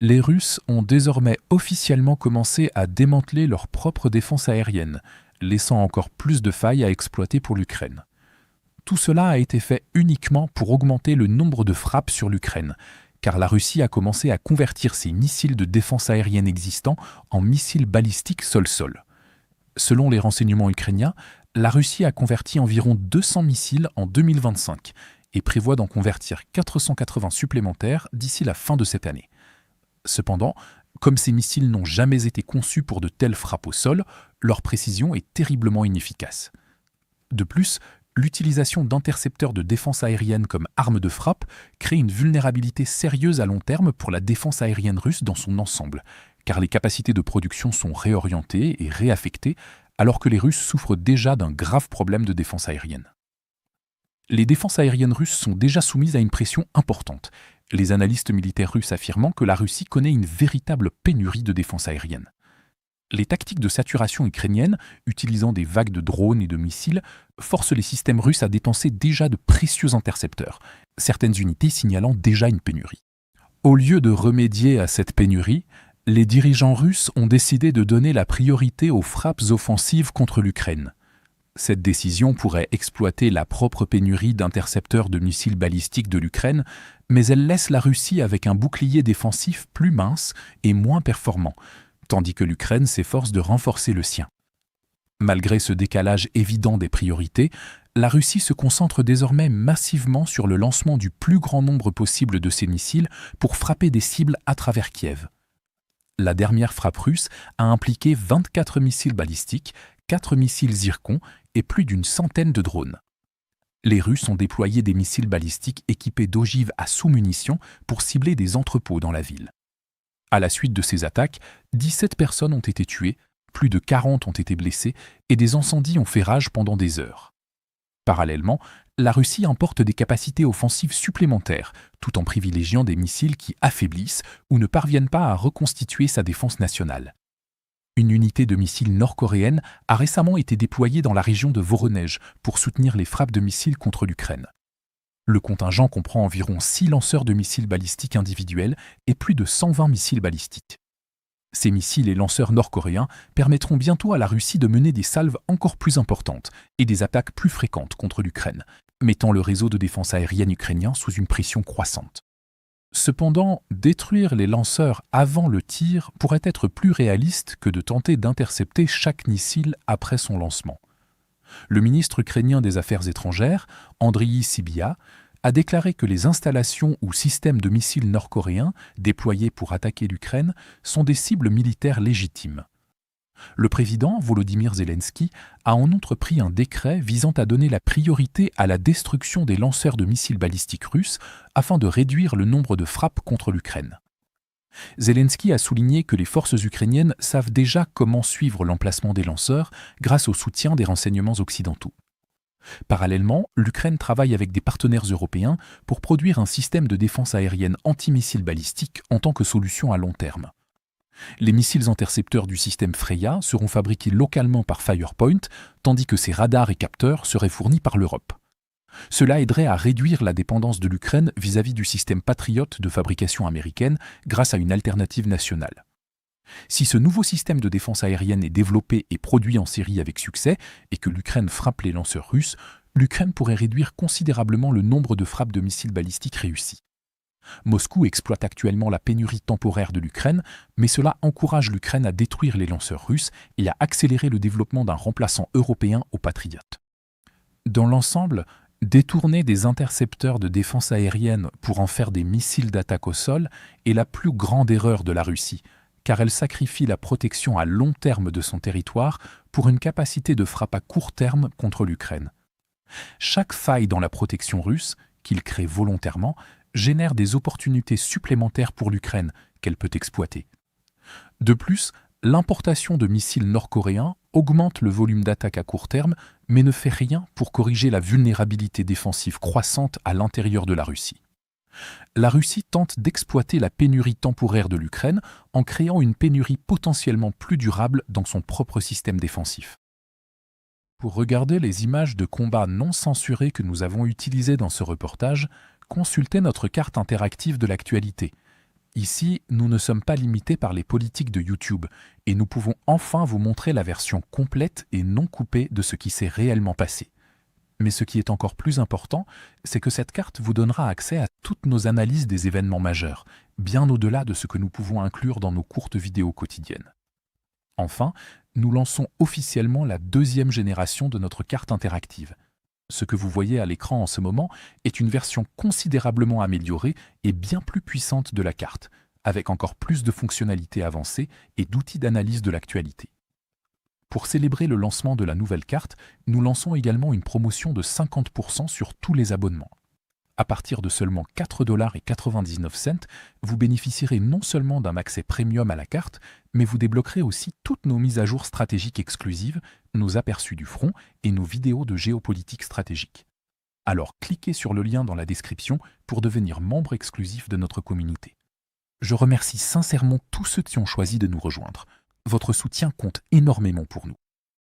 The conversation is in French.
Les Russes ont désormais officiellement commencé à démanteler leur propre défense aérienne, laissant encore plus de failles à exploiter pour l'Ukraine. Tout cela a été fait uniquement pour augmenter le nombre de frappes sur l'Ukraine, car la Russie a commencé à convertir ses missiles de défense aérienne existants en missiles balistiques sol-sol. Selon les renseignements ukrainiens, la Russie a converti environ 200 missiles en 2025 et prévoit d'en convertir 480 supplémentaires d'ici la fin de cette année. Cependant, comme ces missiles n'ont jamais été conçus pour de telles frappes au sol, leur précision est terriblement inefficace. De plus, l'utilisation d'intercepteurs de défense aérienne comme arme de frappe crée une vulnérabilité sérieuse à long terme pour la défense aérienne russe dans son ensemble, car les capacités de production sont réorientées et réaffectées, alors que les Russes souffrent déjà d'un grave problème de défense aérienne. Les défenses aériennes russes sont déjà soumises à une pression importante, les analystes militaires russes affirmant que la Russie connaît une véritable pénurie de défense aérienne. Les tactiques de saturation ukrainiennes, utilisant des vagues de drones et de missiles, forcent les systèmes russes à dépenser déjà de précieux intercepteurs, certaines unités signalant déjà une pénurie. Au lieu de remédier à cette pénurie, les dirigeants russes ont décidé de donner la priorité aux frappes offensives contre l'Ukraine. Cette décision pourrait exploiter la propre pénurie d'intercepteurs de missiles balistiques de l'Ukraine, mais elle laisse la Russie avec un bouclier défensif plus mince et moins performant, tandis que l'Ukraine s'efforce de renforcer le sien. Malgré ce décalage évident des priorités, la Russie se concentre désormais massivement sur le lancement du plus grand nombre possible de ses missiles pour frapper des cibles à travers Kiev. La dernière frappe russe a impliqué 24 missiles balistiques, 4 missiles Zircon et plus d'une centaine de drones. Les Russes ont déployé des missiles balistiques équipés d'ogives à sous-munitions pour cibler des entrepôts dans la ville. À la suite de ces attaques, 17 personnes ont été tuées, plus de 40 ont été blessées et des incendies ont fait rage pendant des heures. Parallèlement, la Russie importe des capacités offensives supplémentaires, tout en privilégiant des missiles qui affaiblissent ou ne parviennent pas à reconstituer sa défense nationale. Une unité de missiles nord-coréenne a récemment été déployée dans la région de Voronej pour soutenir les frappes de missiles contre l'Ukraine. Le contingent comprend environ 6 lanceurs de missiles balistiques individuels et plus de 120 missiles balistiques. Ces missiles et lanceurs nord-coréens permettront bientôt à la Russie de mener des salves encore plus importantes et des attaques plus fréquentes contre l'Ukraine, mettant le réseau de défense aérienne ukrainien sous une pression croissante. Cependant, détruire les lanceurs avant le tir pourrait être plus réaliste que de tenter d'intercepter chaque missile après son lancement. Le ministre ukrainien des Affaires étrangères, Andriy Sybiha, a déclaré que les installations ou systèmes de missiles nord-coréens déployés pour attaquer l'Ukraine sont des cibles militaires légitimes. Le président Volodymyr Zelensky a en outre pris un décret visant à donner la priorité à la destruction des lanceurs de missiles balistiques russes afin de réduire le nombre de frappes contre l'Ukraine. Zelensky a souligné que les forces ukrainiennes savent déjà comment suivre l'emplacement des lanceurs grâce au soutien des renseignements occidentaux. Parallèlement, l'Ukraine travaille avec des partenaires européens pour produire un système de défense aérienne anti-missiles balistiques en tant que solution à long terme. Les missiles intercepteurs du système Freya seront fabriqués localement par Firepoint, tandis que ces radars et capteurs seraient fournis par l'Europe. Cela aiderait à réduire la dépendance de l'Ukraine vis-à-vis du système Patriot de fabrication américaine grâce à une alternative nationale. Si ce nouveau système de défense aérienne est développé et produit en série avec succès, et que l'Ukraine frappe les lanceurs russes, l'Ukraine pourrait réduire considérablement le nombre de frappes de missiles balistiques réussies. Moscou exploite actuellement la pénurie temporaire de l'Ukraine, mais cela encourage l'Ukraine à détruire les lanceurs russes et à accélérer le développement d'un remplaçant européen aux Patriot. Dans l'ensemble, détourner des intercepteurs de défense aérienne pour en faire des missiles d'attaque au sol est la plus grande erreur de la Russie, car elle sacrifie la protection à long terme de son territoire pour une capacité de frappe à court terme contre l'Ukraine. Chaque faille dans la protection russe, qu'il crée volontairement, génère des opportunités supplémentaires pour l'Ukraine qu'elle peut exploiter. De plus, l'importation de missiles nord-coréens augmente le volume d'attaque à court terme, mais ne fait rien pour corriger la vulnérabilité défensive croissante à l'intérieur de la Russie. La Russie tente d'exploiter la pénurie temporaire de l'Ukraine en créant une pénurie potentiellement plus durable dans son propre système défensif. Pour regarder les images de combats non censurées que nous avons utilisées dans ce reportage, consultez notre carte interactive de l'actualité. Ici, nous ne sommes pas limités par les politiques de YouTube et nous pouvons enfin vous montrer la version complète et non coupée de ce qui s'est réellement passé. Mais ce qui est encore plus important, c'est que cette carte vous donnera accès à toutes nos analyses des événements majeurs, bien au-delà de ce que nous pouvons inclure dans nos courtes vidéos quotidiennes. Enfin, nous lançons officiellement la deuxième génération de notre carte interactive. Ce que vous voyez à l'écran en ce moment est une version considérablement améliorée et bien plus puissante de la carte, avec encore plus de fonctionnalités avancées et d'outils d'analyse de l'actualité. Pour célébrer le lancement de la nouvelle carte, nous lançons également une promotion de 50% sur tous les abonnements. À partir de seulement 4,99 $, vous bénéficierez non seulement d'un accès premium à la carte, mais vous débloquerez aussi toutes nos mises à jour stratégiques exclusives, nos aperçus du front et nos vidéos de géopolitique stratégique. Alors cliquez sur le lien dans la description pour devenir membre exclusif de notre communauté. Je remercie sincèrement tous ceux qui ont choisi de nous rejoindre. Votre soutien compte énormément pour nous.